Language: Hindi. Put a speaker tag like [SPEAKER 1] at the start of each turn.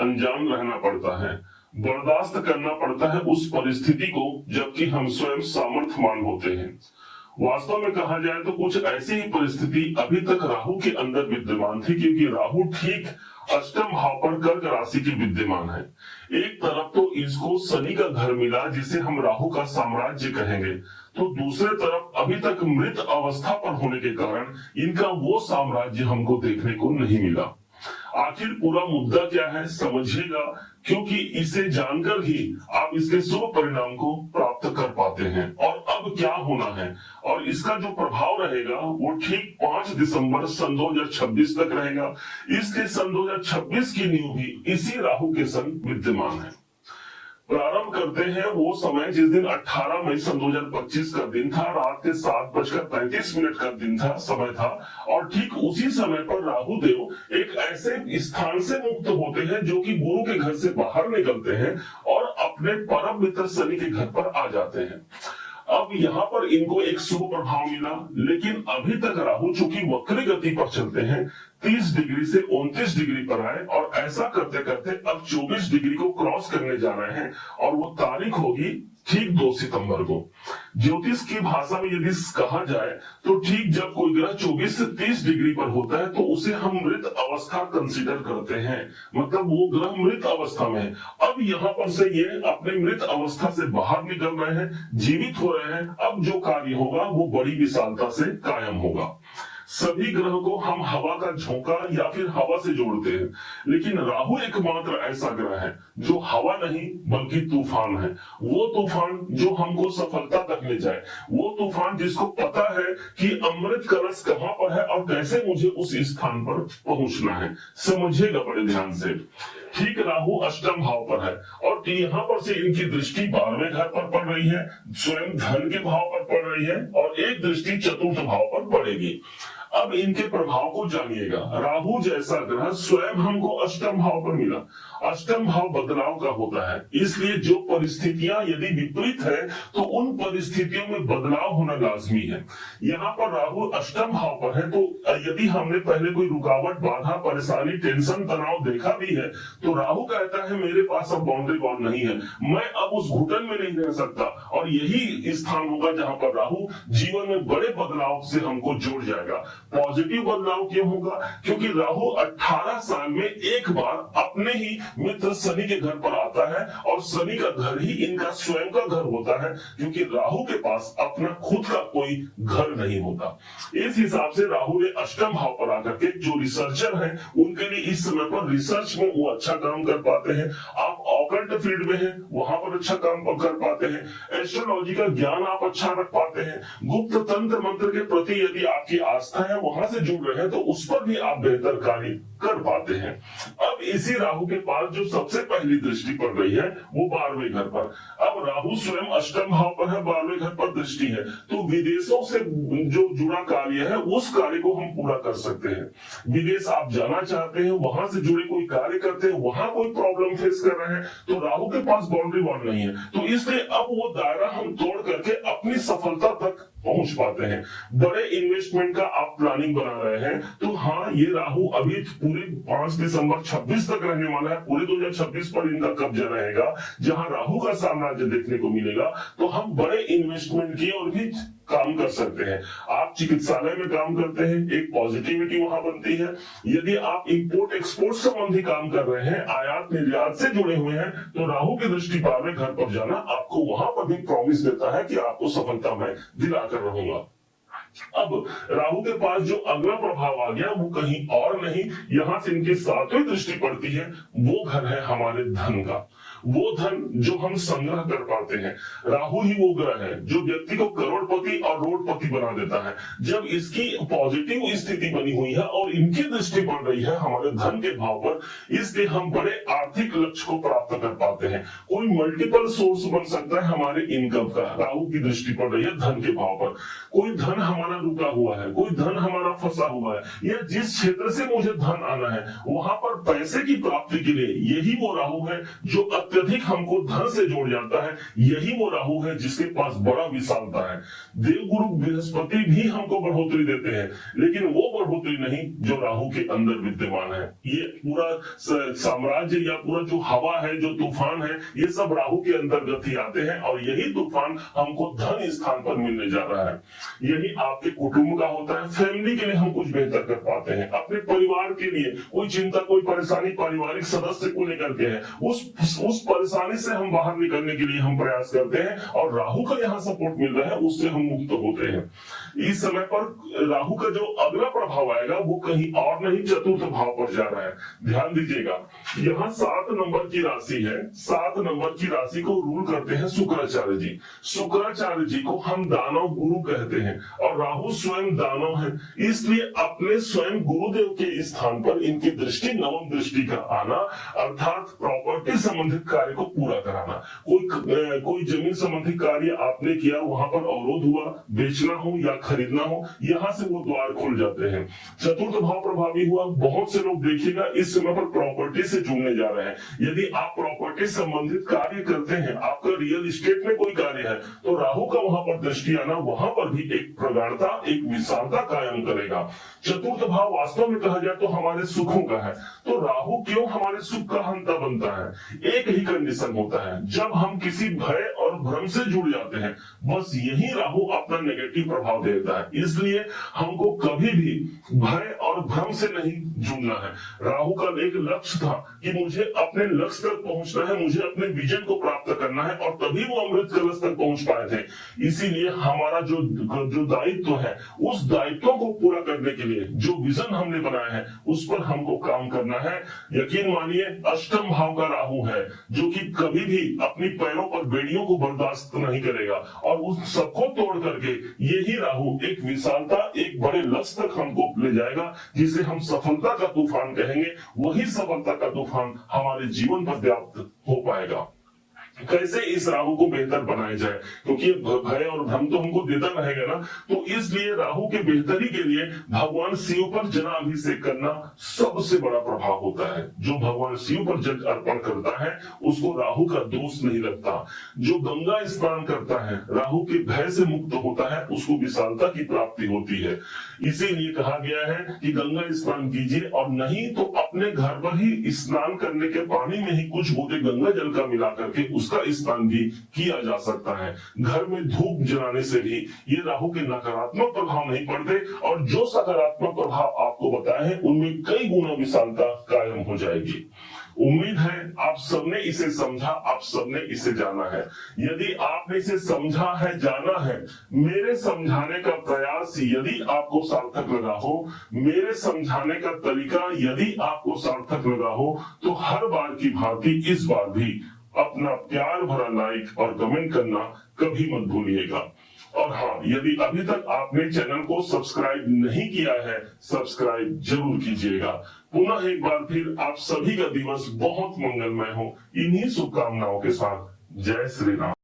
[SPEAKER 1] अनजान रहना पड़ता है, बर्दाश्त करना पड़ता है उस परिस्थिति को, जबकि हम स्वयं सामर्थ्यवान होते हैं। वास्तव में कहा जाए तो कुछ ऐसी ही परिस्थिति अभी तक राहु के अंदर विद्यमान थी, क्योंकि राहु ठीक अष्टम भाव पर कर्क राशि के विद्यमान है। एक तरफ तो इसको शनि का घर मिला, जिसे हम राहु का साम्राज्य कहेंगे, तो दूसरे तरफ अभी तक मृत अवस्था पर होने के कारण इनका वो साम्राज्य हमको देखने को नहीं मिला। आखिर पूरा मुद्दा क्या है समझिएगा, क्योंकि इसे जानकर ही आप इसके शुभ परिणाम को प्राप्त कर पाते हैं। और अब क्या होना है और इसका जो प्रभाव रहेगा वो ठीक 5 दिसंबर सन 2026 तक रहेगा। इसलिए सन 2026 की नींव भी इसी राहु के संग विद्यमान है। प्रारंभ करते हैं वो समय जिस दिन 18 मई सन 2025 का दिन था, रात के 7:35 का दिन था, समय था। और ठीक उसी समय पर राहु देव एक ऐसे स्थान से मुक्त होते हैं जो कि गुरु के घर से बाहर निकलते हैं और अपने परम मित्र शनि के घर पर आ जाते हैं। अब यहाँ पर इनको एक शुभ प्रभाव मिला, लेकिन अभी तक राहु चूंकि वक्री गति पर चलते हैं 30 डिग्री से 29 डिग्री पर आए, और ऐसा करते करते अब 24 डिग्री को क्रॉस करने जा रहे हैं, और वो तारीख होगी ठीक 2 सितंबर को। ज्योतिष की भाषा में यदि कहा जाए तो ठीक जब कोई ग्रह 24 से 30 डिग्री पर होता है तो उसे हम मृत अवस्था कंसीडर करते हैं, मतलब वो ग्रह मृत अवस्था में है। अब यहाँ पर से ये अपने मृत अवस्था से बाहर निकल रहे हैं, जीवित हो रहे हैं। अब जो कार्य होगा वो बड़ी विशालता से कायम होगा। सभी ग्रहों को हम हवा का झोंका या फिर हवा से जोड़ते हैं, लेकिन राहु एकमात्र ऐसा ग्रह है जो हवा नहीं बल्कि तूफान है। वो तूफान जो हमको सफलता तक ले जाए, वो तूफान जिसको पता है कि अमृत कलश कहाँ पर है और कैसे मुझे उस स्थान पर पहुंचना है। समझिएगा बड़े ध्यान से। ठीक राहु अष्टम भाव पर है और यहाँ पर से इनकी दृष्टि 12वें घर पर पड़ रही है, स्वयं धन के भाव पर पड़ रही है, और एक दृष्टि चतुर्थ भाव पर पड़ेगी। अब इनके प्रभाव को जानिएगा। राहु जैसा ग्रह स्वयं हमको अष्टम भाव पर मिला। अष्टम भाव बदलाव का होता है, इसलिए जो परिस्थितियां यदि विपरीत है तो उन परिस्थितियों में बदलाव होना लाजमी है। यहाँ पर राहु अष्टम भाव पर है, तो यदि हमने पहले कोई रुकावट, बाधा, परेशानी, टेंशन, तनाव देखा भी है तो राहु कहता है मेरे पास अब बाउंड्री वॉल नहीं है, मैं अब उस घुटन में नहीं रह सकता। और यही स्थान होगा जहां पर राहु जीवन में बड़े बदलाव से हमको जोड़ जाएगा। पॉजिटिव बदलाव क्यों होगा? क्योंकि राहु 18 साल में एक बार अपने ही मित्र शनि के घर पर आता है, और शनि का घर ही इनका स्वयं का घर होता है, क्योंकि राहु के पास अपना खुद का कोई घर नहीं होता। इस हिसाब से राहु ने अष्टम भाव पर आकर के जो रिसर्चर हैं उनके लिए इस समय पर रिसर्च में वो अच्छा काम कर पाते हैं। आप ऑकल्ट फील्ड में हैं वहां पर अच्छा काम कर पाते हैं। एस्ट्रोलॉजी का ज्ञान आप अच्छा रख पाते हैं। गुप्त तंत्र मंत्र के प्रति यदि आपकी आस्था है, वहां से जुड़ रहे हैं, तो उस पर भी आप बेहतर कार्य कर पाते हैं। अब इसी राहु के पास जो सबसे पहली दृष्टि पड़ रही है वो 12वें घर पर। अब राहु स्वयं अष्टम भाव पर है, 12वें घर पर दृष्टि है, तो विदेशों से जो जुड़ा कार्य है उस कार्य को हम पूरा कर सकते हैं। विदेश आप जाना चाहते हैं, वहां से जुड़े कोई कार्य करते हैं, वहां कोई प्रॉब्लम फेस कर रहे हैं, तो राहु के पास बाउंड्री वॉल नहीं है, तो इसलिए अब वो दायरा हम तोड़ करके अपनी सफलता तक पहुंच पाते हैं। बड़े इन्वेस्टमेंट का आप प्लानिंग बना रहे हैं, तो हाँ, ये राहु अभी पूरे 5 दिसंबर 26 तक रहने वाला है। पूरे 2026 पर इनका कब्जा रहेगा, जहां राहु का साम्राज्य देखने को मिलेगा। तो हम बड़े इन्वेस्टमेंट की और भी काम कर सकते हैं। आप चिकित्सालय में काम करते हैं, एक पॉजिटिविटी वहां बनती है। यदि आप इंपोर्ट एक्सपोर्ट संबंधी काम कर रहे हैं, आयात निर्यात से जुड़े हुए हैं, तो राहु की दृष्टि 12वें घर पर जाना आपको वहां पर भी प्रॉमिस देता है कि आपको सफलता मैं दिलाकर रहूंगा। अब राहु के पास जो अगला प्रभाव आ गया वो कहीं और नहीं, यहां से इनकी 7वीं दृष्टि पड़ती है। वो घर है हमारे धन का, वो धन जो हम संग्रह कर पाते हैं। राहु ही वो ग्रह है जो व्यक्ति को करोड़पति और रोडपति बना देता है। जब इसकी पॉजिटिव स्थिति बनी हुई है और इनकी दृष्टि पड़ रही है हमारे धन के भाव पर, इसलिए हम बड़े आर्थिक लक्ष्य को प्राप्त कर पाते हैं। कोई मल्टीपल सोर्स बन सकता है हमारे इनकम का। राहु की दृष्टि पड़ रही है धन के भाव पर। कोई धन हमारा रुका हुआ है, कोई धन हमारा फंसा हुआ है, या जिस क्षेत्र से मुझे धन आना है वहां पर पैसे की प्राप्ति के लिए यही वो राहु है जो अत्यधिक हमको धन से जोड़ जाता है, यही वो राहु है जिसके पास बड़ा विशालता है। देवगुरु बृहस्पति भी हमको बढ़ोतरी देते हैं, लेकिन वो बढ़ोतरी नहीं जो राहु के अंदर विद्यमान है। ये पूरा साम्राज्य या पूरा जो हवा है, जो तूफान है, ये सब राहु के अंतर्गत ही आते हैं और यही तूफान हमको धन स्थान पर मिलने जा रहा है। यही आपके कुटुंब का होता है। फैमिली के लिए हम कुछ बेहतर कर पाते हैं, अपने परिवार के लिए कोई चिंता, कोई परेशानी पारिवारिक सदस्य को लेकर के है, उस परेशानी से हम बाहर निकलने के लिए हम प्रयास करते हैं और राहु का यहाँ सपोर्ट मिल रहा है, उससे हम मुक्त होते हैं। इस समय पर राहु का जो अगला प्रभाव आएगा वो कहीं और नहीं, चतुर्थ भाव पर जा रहा है। ध्यान दीजिएगा, यहाँ 7 नंबर की राशि है। 7 नंबर की राशि को रूल करते हैं शुक्राचार्य जी। शुक्राचार्य जी को हम दानव गुरु कहते हैं और राहु स्वयं दानव है, इसलिए अपने स्वयं गुरुदेव के स्थान पर इनकी दृष्टि, नवम दृष्टि का आना, अर्थात प्रॉपर्टी संबंधित कार्य को पूरा कराना। कोई जमीन संबंधित कार्य आपने किया, वहां पर अवरोध हुआ, बेचना हो या खरीदना हो, यहां से वो द्वार खुल जाते हैं। चतुर्थ भाव प्रभावी हुआ। बहुत से लोग देखिएगा इस समय पर प्रॉपर्टी से जुड़ने जा रहे हैं। यदि आप प्रॉपर्टी संबंधित कार्य करते हैं, आपका रियल एस्टेट में कोई कार्य है, तो राहु का वहां पर दृष्टि आना वहां पर भी एक प्रगाढ़ता, एक विशालता कायम करेगा। चतुर्थ भाव वास्तव में कहा जाए तो हमारे सुखों का है, तो राहु क्यों हमारे सुख का हंता बनता है? एक ही कंडीशन होता है, जब हम किसी भय और भ्रम से जुड़ जाते हैं, बस यही राहु अपना नेगेटिव प्रभाव देता है। इसलिए हमको कभी भी भय और भ्रम से नहीं जुड़ना है। राहु का एक लक्ष्य था कि मुझे अपने लक्ष्य तक पहुंचना है, मुझे अपने विजन को प्राप्त करना है, और तभी वो अमृत कलश तक पहुंच पाए थे। इसीलिए हमारा जो दायित्व है, उस दायित्व को पूरा करने के लिए जो विजन हमने बनाया है, उस पर हमको काम करना है। यकीन मानिए, अष्टम भाव का राहु है जो कि कभी भी अपनी पैरों पर बेड़ियों को बर्दाश्त नहीं करेगा, और उस सबको तोड़ करके यही राहु एक विशालता, एक बड़े लक्ष्य तक हमको ले जाएगा, जिसे हम सफलता का तूफान कहेंगे। वही सफलता का तूफान हमारे जीवन पर व्याप्त हो पाएगा। कैसे इस राहु को बेहतर बनाया जाए, क्योंकि भय और भ्रम तो हमको देता रहेगा ना, तो इसलिए राहु के बेहतरी के लिए भगवान शिव पर जलाभिषेक करना सबसे बड़ा प्रभाव होता है। जो भगवान शिव पर जल अर्पण करता है उसको राहु का दोष नहीं लगता। जो गंगा स्नान करता है, राहु के भय से मुक्त होता है, उसको विशालता की प्राप्ति होती है। इसीलिए कहा गया है कि गंगा स्नान कीजिए, और नहीं तो अपने घर पर ही स्नान करने के पानी में ही कुछ बूंदे गंगा जल का मिला करके उसका स्नान भी किया जा सकता है। घर में धूप जलाने से भी ये राहु के नकारात्मक प्रभाव नहीं पड़ते, और जो सकारात्मक प्रभाव आपको बताए हैं उनमें कई गुना विशालता कायम हो जाएगी। उम्मीद है आप सबने इसे समझा, आप सबने इसे जाना है। यदि आपने इसे समझा है, जाना है, मेरे समझाने का प्रयास यदि आपको सार्थक लगा हो, मेरे समझाने का तरीका यदि आपको सार्थक लगा हो, तो हर बार की भांति इस बार भी अपना प्यार भरा लाइक और कमेंट करना कभी मत भूलिएगा। और हाँ, यदि अभी तक आपने चैनल को सब्सक्राइब नहीं किया है, सब्सक्राइब जरूर कीजिएगा। पुनः एक बार फिर आप सभी का दिवस बहुत मंगलमय हो, इन्हीं शुभकामनाओं के साथ। जय श्री राम।